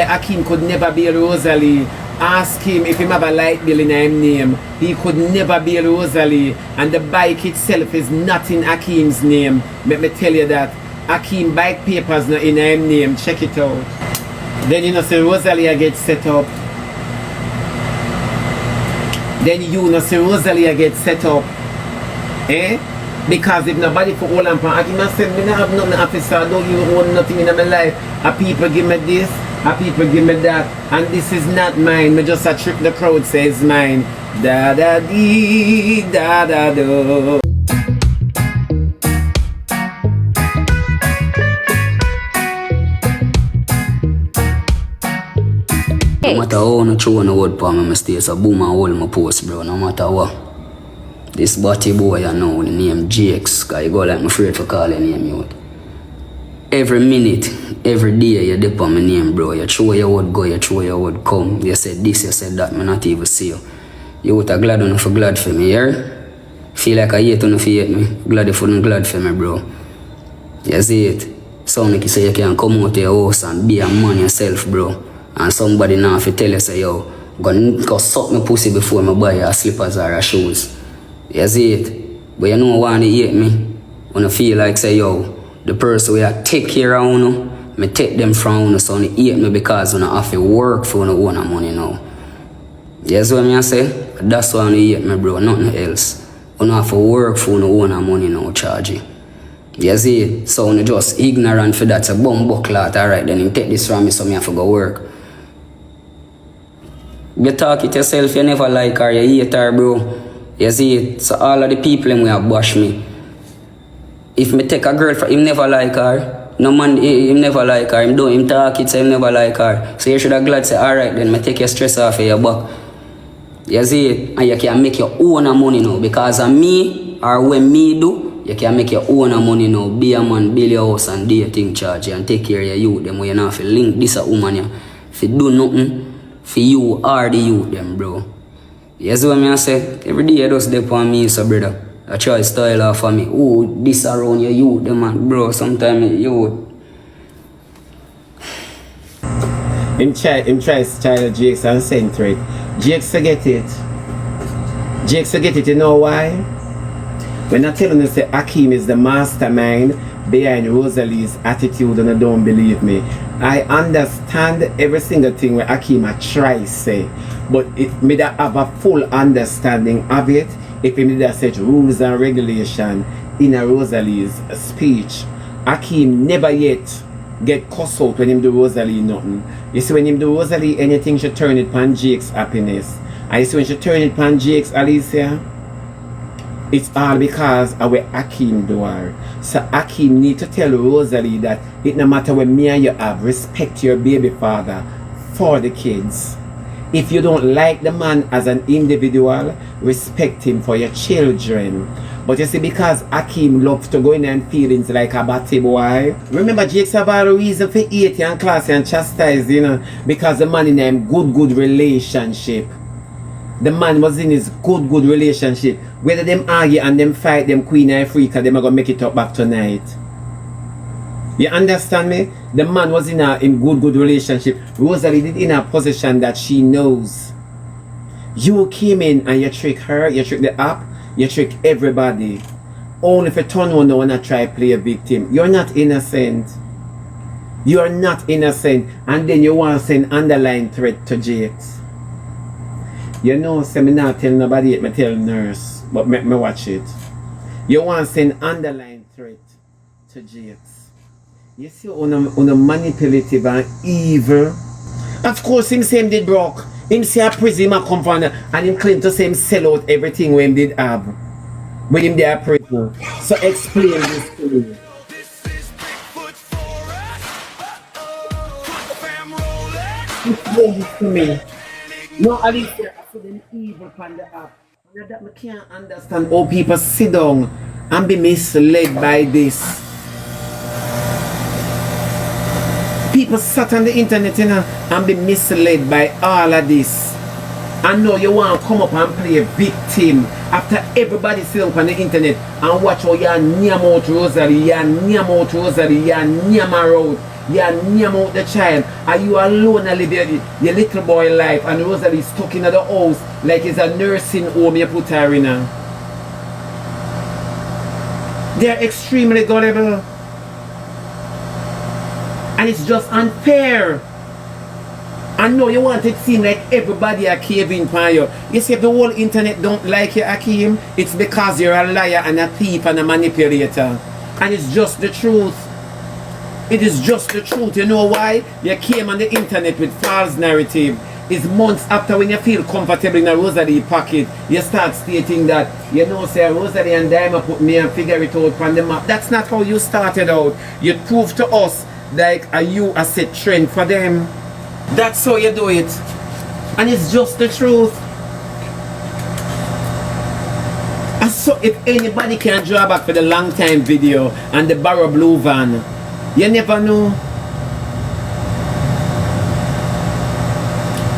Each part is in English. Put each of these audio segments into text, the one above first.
why Akeam could never bail Rosealee. Ask him if he have a light bill in his name. He could never bail Rosealee. And the bike itself is not in Akeam's name. Let me tell you that. Akeam bike papers not in his name. Check it out. Then you know see Rosealee get set up. Then you know see Rosealee get set up. Eh? Because if nobody for all and for Akeam said, me not have nothing officer, I don't even own nothing in my life. A people give me this, a people give me that, and this is not mine. Me just a trick the crowd says mine. Da da dee da da do. No matter how no true on the word for me, I stay so boom and hold my post, bro. No matter what. This body boy I know, the name GX, cause you go like I'm afraid to call your name out. Every minute, every day you dip on my name, bro. You throw your word go, you throw your word come. You said this, you said that, me not even see you. You would have glad enough for glad for me, yeah? Feel like I hate enough for hate me. Glad if you don't glad for me, bro. You see it? Sound like you say you can come out of your house and be a man yourself, bro. And somebody now if you tell you say, yo, go suck my pussy before I buy your slippers or your shoes. You see it? But you know why they hate me? When I feel like say, yo, the person where I take care of you, I take them from you, so they hate me because when I have to work for you own money now. You see what I say? That's why they hate me, bro, nothing else. When I have to work for you own money now, charge you. You see it? So when you just ignorant for that, it's a bum buckler, alright, then you take this from me so I have to go work. You talk it yourself, you never like her, you hate her, bro. You see it? So all of the people in have bash me. If me take a girl from him never like her, no man him never like her, him talk it, so him never like her. So you should have glad say, alright then me take your stress off of your back. You see it? And you can make your own money now. Because of me, or when me do, you can make your own money now. Be a man, build your house and do your thing charge and take care of your youth. Them when you not have to link this a woman ya. If you do nothing for you or the youth them, bro. You see what I say? Every day you just dip on me, so brother. I try to style off for me. Oh, this around your youth, them man, bro. Sometimes you. Him try to style Jakes and center it. Jakes forget it. Jakes forget it, you know why? When I tell you say Akeam is the mastermind behind Rosalee's attitude and I don't believe me. I understand every single thing where Akeam try to say. But if me that have a full understanding of it, if me that set rules and regulation in a Rosalee's speech, Akeam never yet get cussed out when him do Rosealee nothing. You see when him do Rosealee anything she turn it pan Jake's happiness. And you see when she turn it pan Jake's Alicia, it's all because of what Akeam do her. So Akeam need to tell Rosealee that it no matter what me and you have, respect your baby father for the kids. If you don't like the man as an individual, respect him for your children. But you see, because Akeam loves to go in and feelings like a batty boy. Remember, Jakes have all the reason for hate and class and chastise, you know, because the man in a good relationship. The man was in his good relationship. Whether them argue and them fight, them Queen and Africa, them are gonna make it up back tonight. You understand me? The man was in a good relationship. Rosealee did in a position that she knows. You came in and you trick her, you trick the app, you trick everybody. Only if you turn on the one and try to play a victim. You're not innocent. You're not innocent. And then you want to send underlying threat to Jakes. You know, say me not tell nobody yet, me tell nurse. But make me watch it. You want to send underlying threat to Jakes. You see on a manipulative and evil. Of course him say him did broke. Him say a prison him come from and him claim to say him sell out everything when him did have. When him there prison. So explain this to me. Explain this to me. No, Alicia, I saw them evil on the app. And that I can't understand how people sit down and be misled by this. People sat on the internet, you know, and be misled by all of this. And now you want to come up and play a victim after everybody sit up on the internet and watch how you nyam out Rosealee, you nyam out Rosealee, you nyam her out. You name out the child. Are you alone and live your little boy life and Rosealee stuck in the house like it's a nursing home you put her in. They're extremely gullible. And it's just unfair. I know you want it to seem like everybody are caving for you. You see, if the whole internet don't like you, Akeam, it's because you're a liar and a thief and a manipulator. And it's just the truth. It is just the truth. You know why? You came on the internet with false narrative. It's months after when you feel comfortable in a Rosealee pocket, you start stating that, you know, say Rosealee and Diamond put me and figure it out from the map. That's not how you started out. You proved to us like you a set trend for them. That's how you do it. And it's just the truth. And so if anybody can draw back for the long time video and the Barrow Blue van, you never know.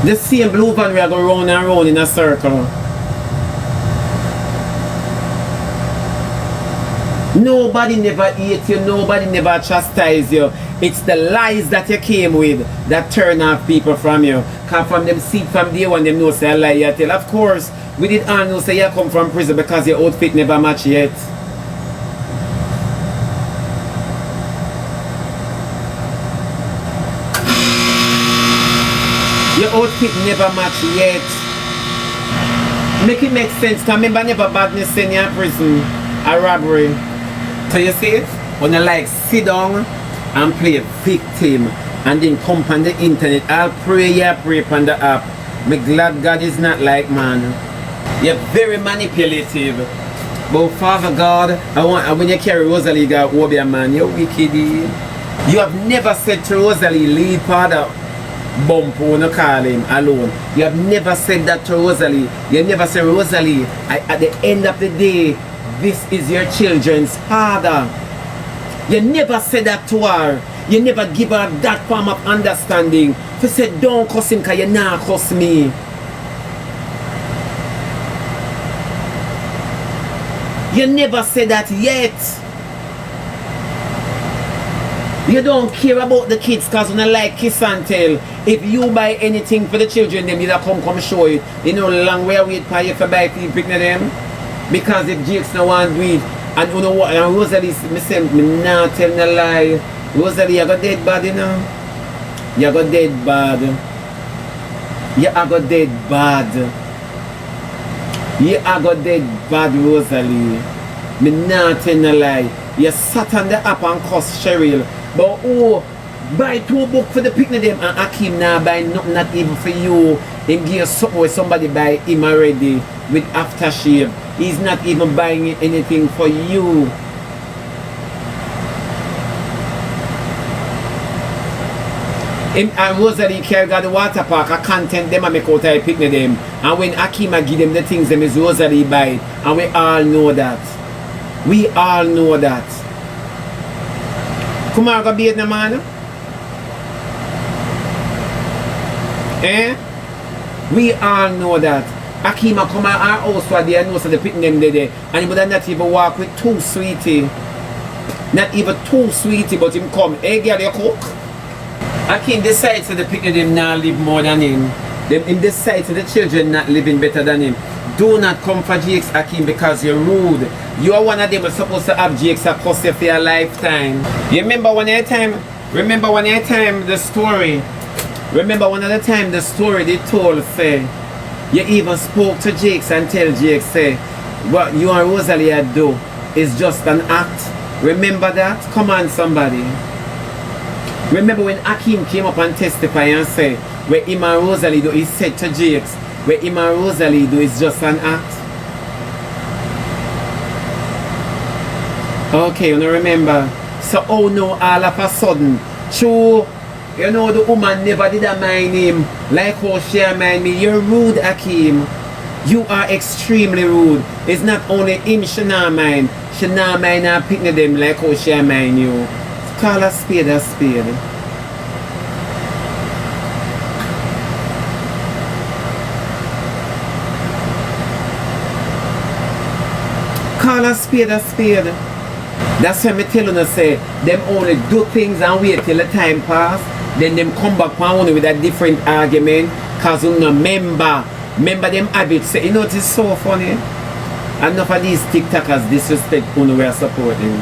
The same blue van we are going round and round in a circle. Nobody never hate you, nobody never chastise you. It's the lies that you came with that turn off people from you. Because from them see from day one, them know say a lie you tell. Of course, we did all know say you come from prison because your outfit never match yet. Your outfit never match yet. Make it make sense, because remember never badness in your prison, a robbery. So you see it? When you like sit down and play victim and then come on the internet, I'll pray on the app. Me glad God is not like man. You're very manipulative. But Father God, when you carry Rosealee, God, Obia man, you're wicked. You have never said to Rosealee, lead father. Bump on no call him alone. You have never said that to Rosealee. You never said, Rosealee, at the end of the day, this is your children's father. You never said that to her. You never give her that form of understanding. You said, don't cuss him because you not cuss me. You never said that yet. You don't care about the kids because when I like kiss and tell. If you buy anything for the children, them either come show it. You know, long way wait for you to buy things picking them. Because if Jakes no want to do it, and you know what, and Rosealee, me not tell no lie. Rosealee, you got dead bad, you know. You got dead bad. You got dead bad. You got dead bad, Rosealee. Me not tell no lie. You sat on the app and cuss Cheryl. But oh, buy 2 books for the picnic them and Akeam now buy nothing, not even for you. Him give you something where somebody buy him already with aftershave. He's not even buying anything for you. Him and Rosealee carry got the water park, a content them and make out a picnic them. And when Akeam give them the things them is Rosealee buy it. And we all know that. We all know that. Come on, go be it no man. We all know that. Akeam come at our house where they know so they picking them there. And he would not even walk with 2 sweetie. Not even 2 sweetie, but him come. Hey girl, you cook? Akeam decides that the picking them not live more than him. Him decides that the children not living better than him. Do not come for Jakes, Akeam, because you're rude. You are one of them who's supposed to have Jakes a cuss you for your lifetime. You remember one of the time the story. Remember one of the time the story they told, say, you even spoke to Jakes and tell Jakes, say, what you and Rosealee do is just an act. Remember that? Come on, somebody. Remember when Akeam came up and testified and said, what him and Rosealee do, he said to Jakes, what him and Rosealee do is just an act. Okay, you know, remember. So, oh no, all of a sudden, true, you know, the woman never did mind him like how she mind me. You're rude, Akeam. You are extremely rude. It's not only him she not mind her picking them like how she mind you. Call a spade a spade. Call a spade a spade. That's why me tell you say them only do things and wait till the time pass. Then them come back one with a different argument. Cause you no remember them habits. Say, you know it is so funny. Enough of these TikTokers disrespect who we are supporting.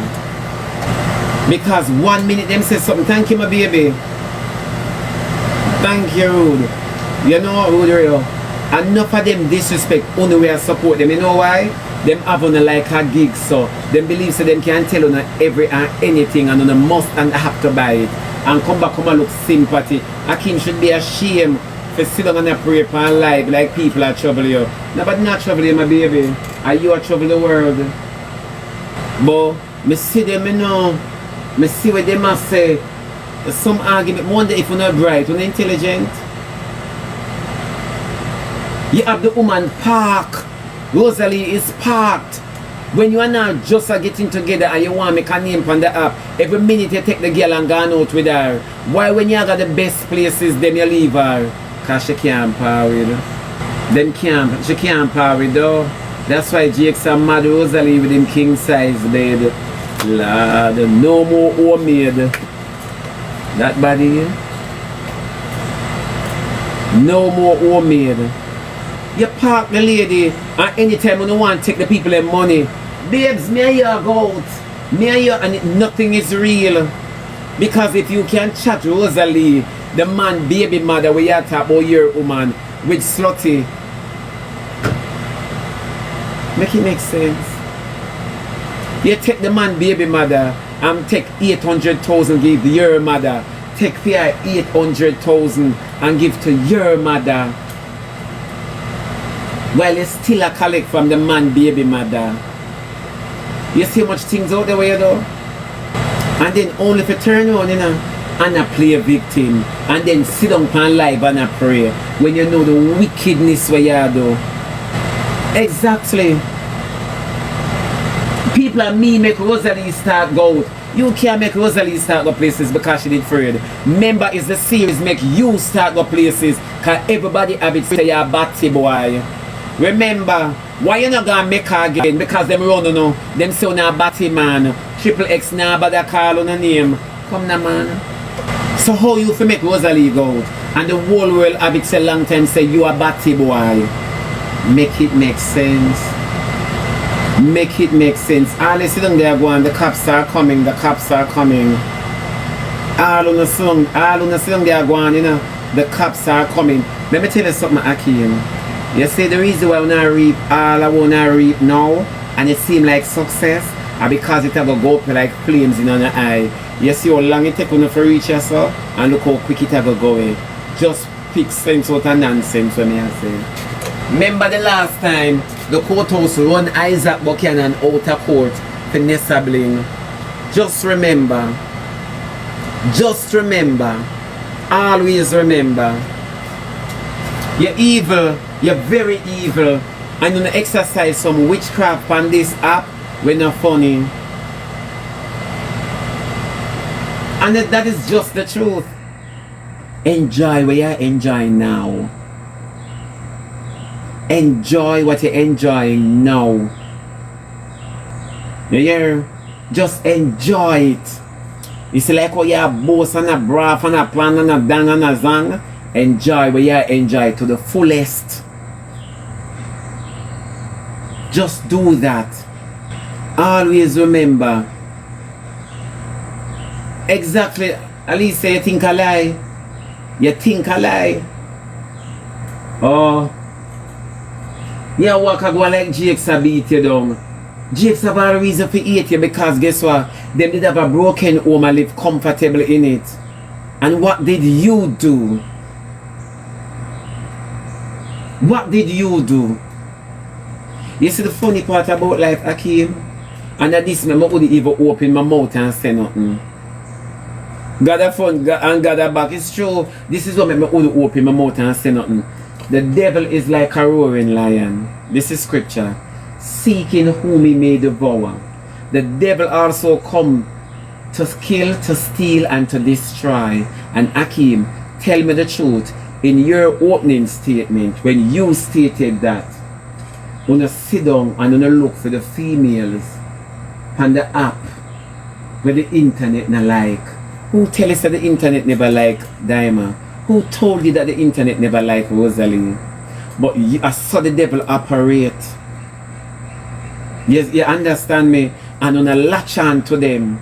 Because 1 minute them say something, thank you my baby. Thank you Rude. You know what Rude real? Enough of them disrespect who we are support them. You know why? Them have on like a gig, so them believe so them can tell on every and anything and on a must and have to buy it. And come back and look sympathy. Akeam should be ashamed for sit down and pray and live like people are trouble you. No, but not trouble you, my baby. Are you a trouble the world? But me see them, you know. Me see what they must say. Some argument, wonder if you're not bright, you're not intelligent. You have the woman park. Rosealee is parked. When you are now just getting together and you want to make a name on the app, every minute you take the girl and go out with her. Why when you got the best places, then you leave her? Because she can't power with her. She can't power with her. That's why Jake's a mad Rosealee with him king size bed. Lord, no more homemade. That body. No more homemade. You park the lady and anytime when you want to take the people their money. Babes, me and you go out. Me and you, and nothing is real. Because if you can chat Rosealee, the man baby mother where you talk about your woman with slutty, make it make sense. You take the man baby mother and take 800,000 give your mother. Take fear 800,000 and give to your mother. While you still a collect from the man baby mother. You see how much things out there where you do? And then only if you turn on, you know, and I play a victim. And then sit down and live and I pray. When you know the wickedness where you do. Exactly. People like me make Rosealee start go out. You can't make Rosealee start go places because she did afraid. Remember, it's the series make you start go places because everybody have it say you're a batty boy. Remember, why you not gonna make her again? Because them run on them say on a batty man. Triple X now but they call on a name. Come now man. So how you fi make Rosealee go out? And the whole world have it say long time say you a batty boy. Make it make sense. Make it make sense. All you see down there going, the cops are coming, the cops are coming. All on the song, they are going, you know, the cops are coming. Let me tell you something, Akeam. You see the reason why I wanna reap all I wanna reap now and it seem like success are because it have a go up like flames in the eye. You see how long it take on to reach yourself and look how quick it have a go away. Just pick sense out of nonsense when I say. Remember the last time the courthouse run Isaac Buchanan out of court for Nessa Bling. Just remember, always remember, you're evil, you're very evil, and you're gonna exercise some witchcraft on this app when you're funny. And that is just the truth. Enjoy what you're enjoying now. Enjoy what you're enjoying now. You hear? Just enjoy it. It's like how you have boast and a braff and a plan and a dang and a zang. Enjoy what you enjoy to the fullest. Just do that. Always remember. Exactly. At least say you think a lie. You think a lie. Oh. You walk and go like Jakes a beat you down. Jakes have a reason for hate you because guess what? Them did have a broken home and live comfortably in it. And what did you do? What did you do? You see the funny part about life, Akeam? And at this moment I wouldn't even open my mouth and say nothing. God a fun and God a back. It's true. This is what I wouldn't open my mouth and say nothing. The devil is like a roaring lion. This is scripture. Seeking whom he may devour. The devil also come to kill, to steal, and to destroy. And Akeam, tell me the truth. In your opening statement, when you stated that, when you sit down and when you look for the females on the app, where the internet not like? Who tell us that the internet never like Diamond? Who told you that the internet never like Rosealee? But I saw the devil operate. Yes, you understand me? And on a latch on to them,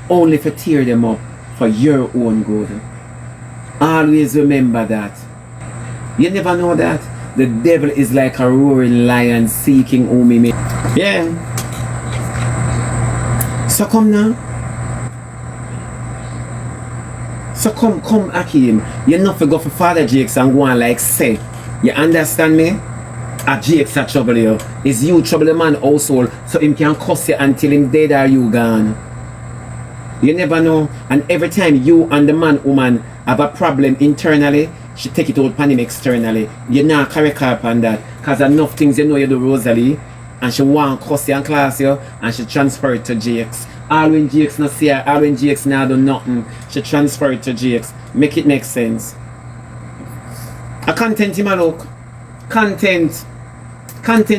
only to tear them up for your own good. Always remember that. You never know that? The devil is like a roaring lion seeking whom he may. Yeah. So come now. So come Akeam. You not to go for Father Jakes and go on like say. You understand me? A Jakes a trouble you. Is you trouble the man household so him can cuss you until him dead or you gone. You never know. And every time you and the woman have a problem internally, she take it out upon him externally. You not carry her upon that. Because enough things you know you do Rosealee. And she want cuss you and class you. And she transfer it to Jakes. All when Jakes not see her, all when Jakes not do nothing, she transfer it to Jakes. Make it make sense. A content him a look. Content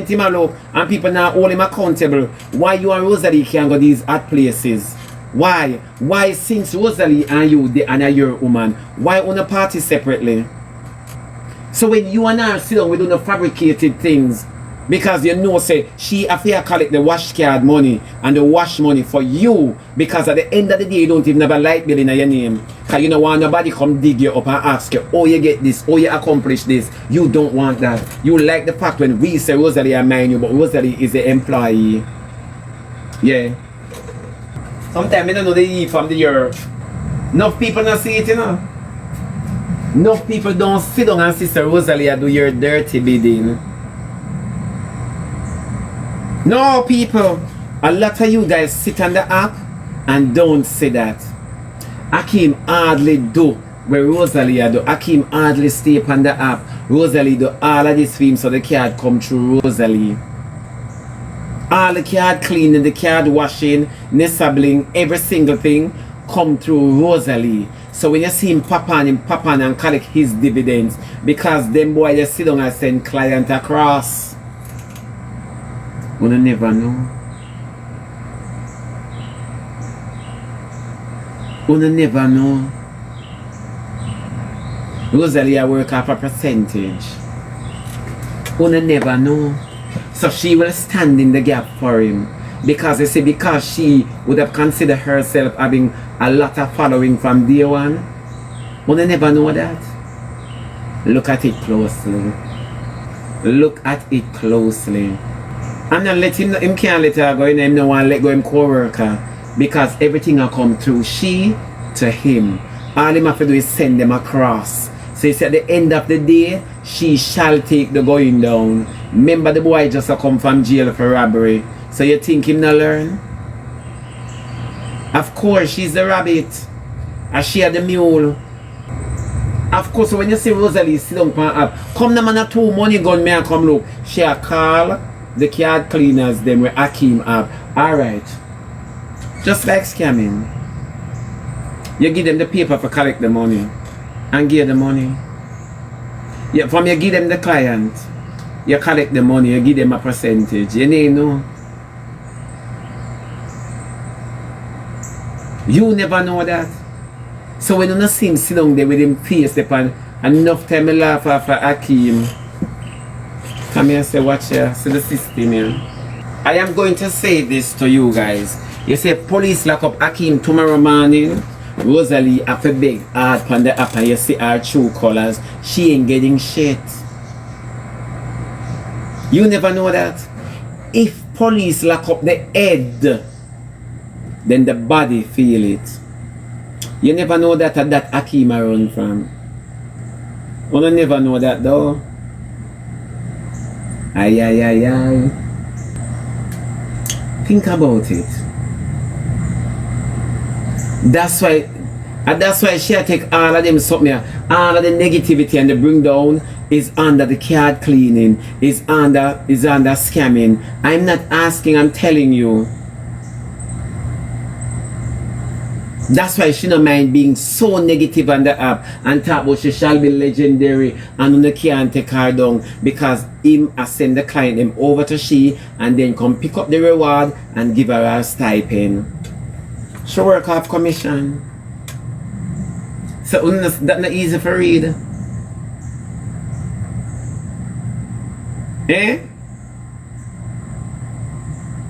him a look. And people now hold him accountable. Why you and Rosealee can go these hot places? Why? Why since Rosealee and you and your woman? Why on a party separately? So when you and her sit down, we do no fabricated things. Because you know say she after collect the wash card money and the wash money for you. Because at the end of the day you don't even have a light bill in your name. Because you don't want nobody come dig you up and ask you, oh you get this, oh you accomplish this. You don't want that. You like the fact when we say Rosealee and mind you, but Rosealee is the employee. Yeah. Sometimes I don't know the E from the earth. Enough people don't see it, you know. Enough people don't sit down and Sister Rosealee do your dirty bidding. No people, a lot of you guys sit on the app and don't say that. Akeam hardly do where Rosealee do. Akeam hardly stay on the app. Rosealee do all of this film so the card come through Rosealee. All the card cleaning, the card washing, nesabling, every single thing come through Rosealee. So when you see him pop on and collect his dividends, because them boy just sit down and send client across. You never know. You never know. Rosealee work off a percentage. You never know. So she will stand in the gap for him. Because you see, because she would have considered herself having a lot of following from day one. You never know that. Look at it closely. Look at it closely. And not let him can't let her go in, him no want to let go him co-worker. Because everything will come through she to him. All him have to do is send them across. So he said at the end of the day, she shall take the going down. Remember the boy just come from jail for robbery. So you think him not learn? Of course she's the rabbit. And she had the mule. Of course when you see Rosealee sit down on app, come the man a 2 money gun me and come look. She a call the card cleaners them with Akeam app. Alright. Just like scamming. You give them the paper for collect the money. And give the money. Yeah, from you give them the client. You collect the money, you give them a percentage. You know. You never know that. So when you not see him sit down there with him face upon enough time I laugh after Akeam. Come here and say, watch here, see the system here. I am going to say this to you guys. You say police lock up Akeam tomorrow morning. Rosealee have to beg hard on the app and you see her true colors. She ain't getting shit. You never know that. If police lock up the head, then the body feel it. You never know that Akeam run from. You never know that though. Ay. Think about it. That's why she take all of them something, all of the negativity and the bring down is under the card cleaning, is under scamming. I'm not asking, I'm telling you. That's why she don't mind being so negative on the app and talk about she shall be legendary and you can't take her down because him send the client them over to she and then come pick up the reward and give her a stipend. She work off commission. So that's not easy for read. Eh?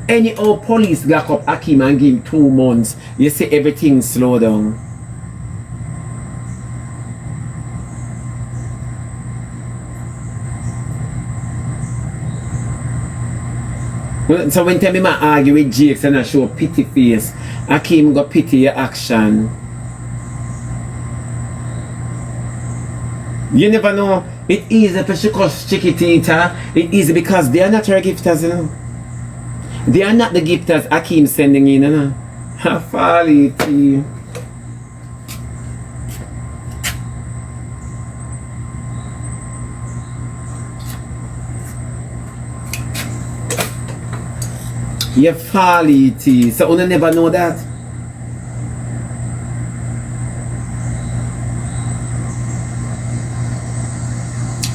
Any old police lock up Akeam and give him 2 months, you see everything slow down. So when tell me I argue with Jakes and I show pity face, Akeam got pity your action. You never know. It's easy for she cause Chiquitita. It's easy because they are not her gifters, you know. They are not the gifters Akeam sending in, you know. Folly tea. You folly tea. So you never know that.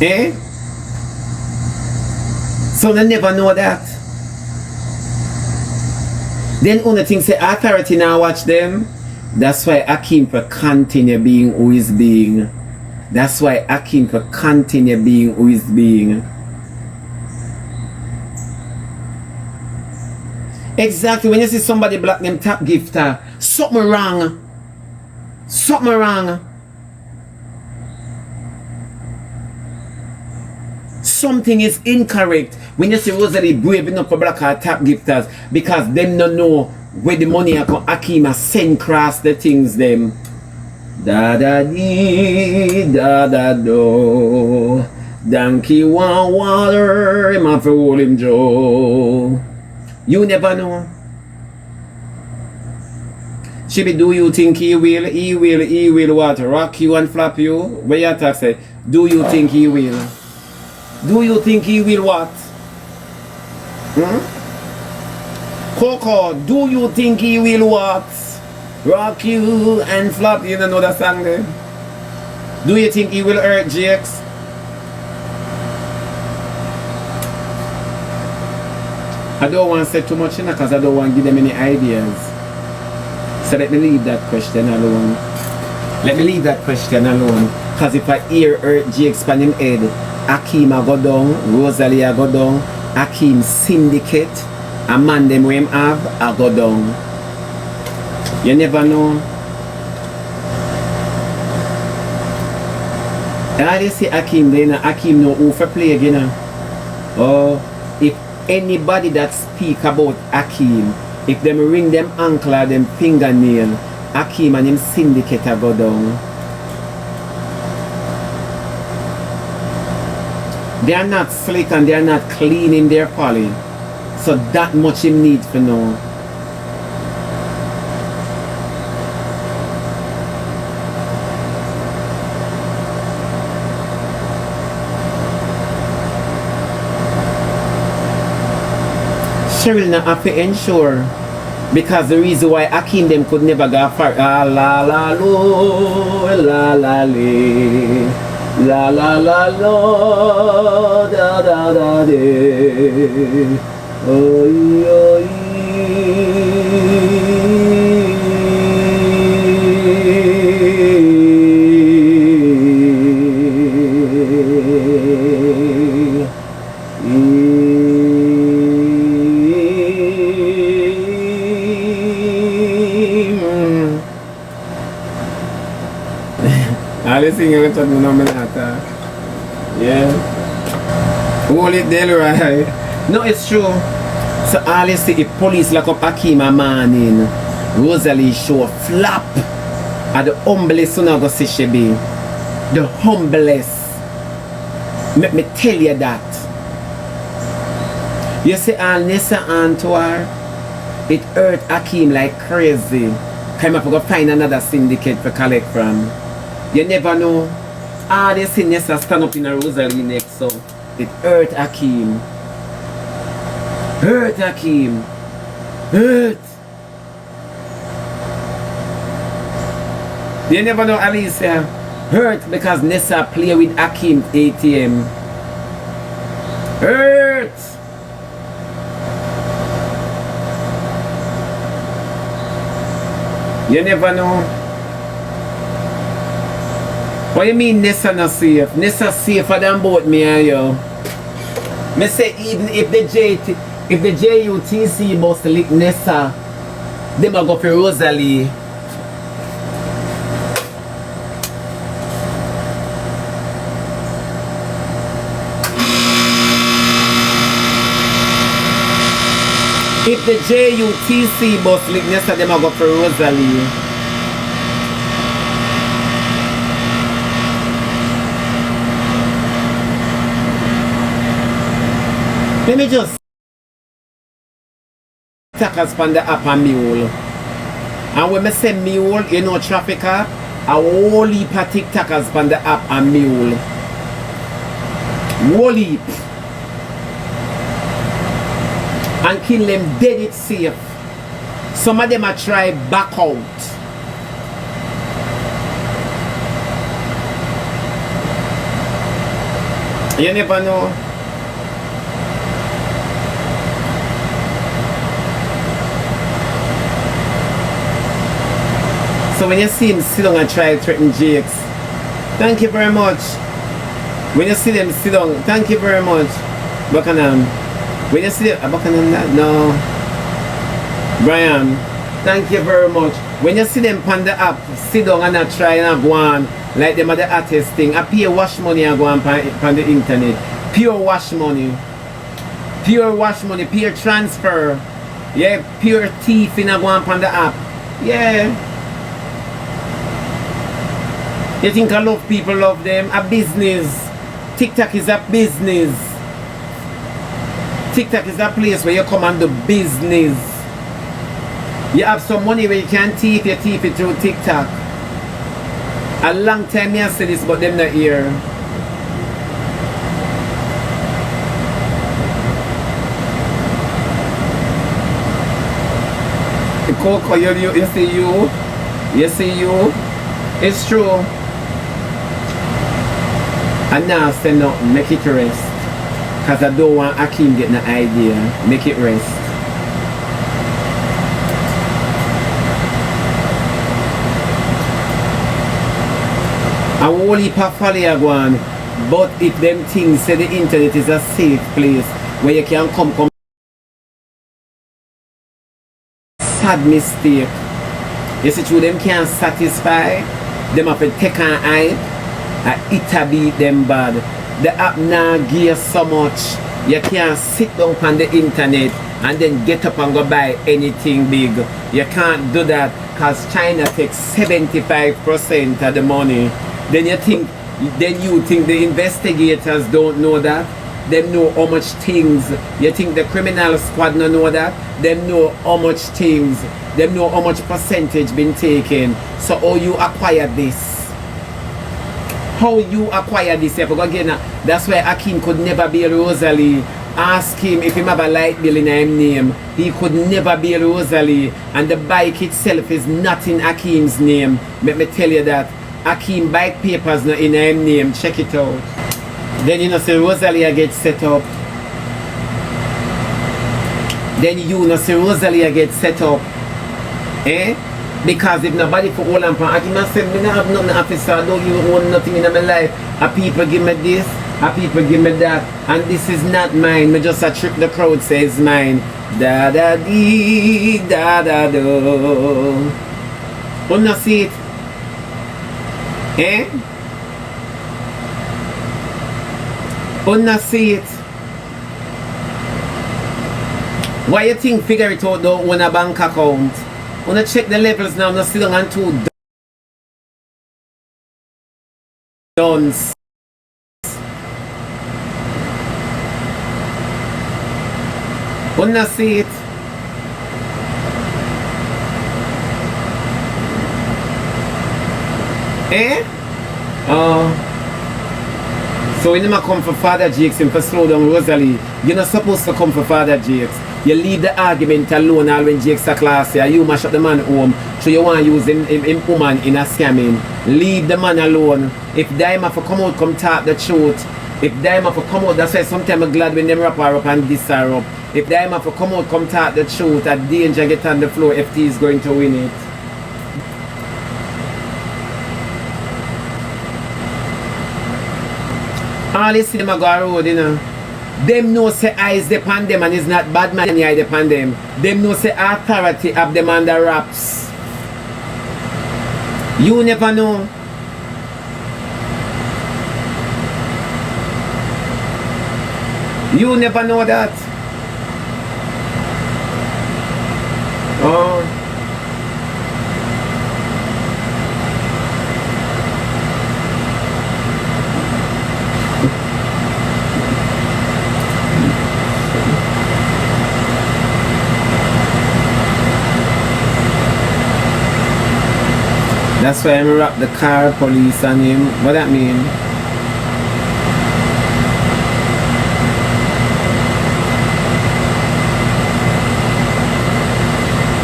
Eh? So they never know that. Then only thing say authority now watch them. That's why Akeam for continue being who is being. That's why Akeam for continue being who is being. Exactly, when you see somebody black them top gifter, something wrong. Something wrong. Something is incorrect when you see Rosealee braving up for black or top gifters because them don't know where the money are come. Akeam send cross the things them. Da da dee da da do. Donkey want water, him have to hold him Joe. You never know. Shebby, do you think he will? He will what? Rock you and flap you? Where you attack say? Do you think he will? Do you think he will what? Coco, do you think he will what? Rock you and flap you, know that song there? Do you think he will hurt Jakes? I don't want to say too much because I don't want to give them any ideas. So let me leave that question alone. Let me leave that question alone. Because if I hear hurt Jakes on him head, Akeam a go down, Rosealee a go down, Akeam syndicate, a man them we him have a go down. You never know. And I see Akeam then, Akeam know who for play again. Oh, if anybody that speak about Akeam, if them ring them ankle or them fingernail, Akeam and him syndicate a go down. They are not slick and they are not clean in their poly. So that much him need to know. Cheryl not have to ensure. Because the reason why Akeam them could never go far. Ah, la la lo, la la le. La la la la da da da de. Oi oi. Alice singing with me nominata. Yeah. Hold it there, right? No, it's true. So Alice say if police lock up Akeam a morning, Rosealee show flap at the humblest son of go see Shebby. The humblest. Let me tell you that. You see Nessa Antoine, it hurt Akeam like crazy. Come up go find another syndicate to collect from. You never know. They see Nessa stand up in a Rosealee next, so it hurt Akeam. Hurt Akeam. Hurt. You never know, Alicia. Hurt because Nessa play with Akeam ATM. Hurt. You never know. What you mean Nessa not safe? Nessa safer than both me and you. Me say even if the JUTC bus lick Nessa, them a go for Rosealee. If the JUTC bus lick Nessa, them a go for Rosealee. Let me just tackers from the app and mule. And when I say mule, you know traffic app, a whole heap of TikTokers from the app and mule. Whole heap. And kill them dead it safe. Some of them are try back out. You never know. So when you see him sit down and try to threaten Jakes, thank you very much. When you see them sit down, thank you very much. Buckingham. When you see them, Buckingham, no. Brian, thank you very much. When you see them on the app, sit down and try and go on, like them at the artist thing, I pay wash money and go on the internet. Pure wash money. Pure wash money, pure transfer. Yeah, pure thief in a go on the app. Yeah. You think I love people, love them? A business. TikTok is a business. TikTok is a place where you come and do business. You have some money where you can thief, you thief it through TikTok. A long time I say this, but them not here. Coco, you see you? You see you? It's true. And now say nothing, make it rest. Cause I don't want Akeam getting the idea. Make it rest. I whole heap of follow go on. But if them things say the internet is a safe place where you can come sad mistake. You see through them can't satisfy. Them have to take an eye and it a beat them bad. The app now give so much. You can't sit down on the internet and then get up and go buy anything big. You can't do that because China takes 75% of the money. Then you think the investigators don't know that? Them know how much things. You think the criminal squad don't know that? Them know how much things. Them know how much percentage been taken. So how you acquire this? How you acquire this? Again, that's why Akeam could never be a Rosealee. Ask him if he have a light bill in his name. He could never be a Rosealee. And the bike itself is not in Akeam's name. Let me tell you that. Akeam bike papers not in his name. Check it out. Then you know say Rosealee gets set up. Then you know say Rosealee gets set up. Eh? Because if nobody for hold on I can say me not have nothing officer, I don't even own nothing in my life. A people give me this, a people give me that, and this is not mine. Me just a trick the crowd says mine. Da da dee da da do. You not see it? Eh? You not see it? Why you think figure it out don't own a bank account? Wanna check the levels now, not sit down and two dons. Wanna see it? Eh? So when you come for Father Jakes and for slow down Rosealee, you're not supposed to come for Father Jakes. You leave the argument alone all when Jakes are classy and you mash up the man home. So you want to use him woman in a scamming. Leave the man alone. If them have to come out, come talk the truth. If them have to come out, that's why sometimes I'm glad when them wrap her up and diss her up. If them have to come out, come talk the truth, that danger get on the floor, FT is going to win it. All you see them a go a road, you know. Them know say eyes depend them and it's not bad man eye depend them. Them know say authority have them under wraps. You never know. You never know that. Oh. That's why I rap the car police on him. What that mean?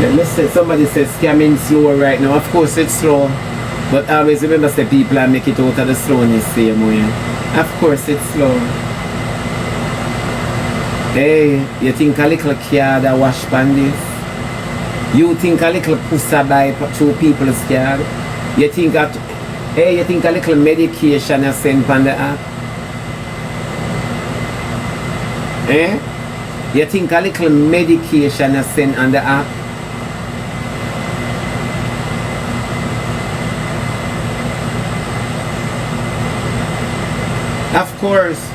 Let me say, somebody says scamming slow right now. Of course it's slow. But always remember say people are make it out of the slowness same way. Of course it's slow. Hey, you think a little car that wash pan this? You think a little pussa buy through people's car? You think that, hey, you think a little medication is sent on the app? Eh? You think a little medication is sent on the app? Of course.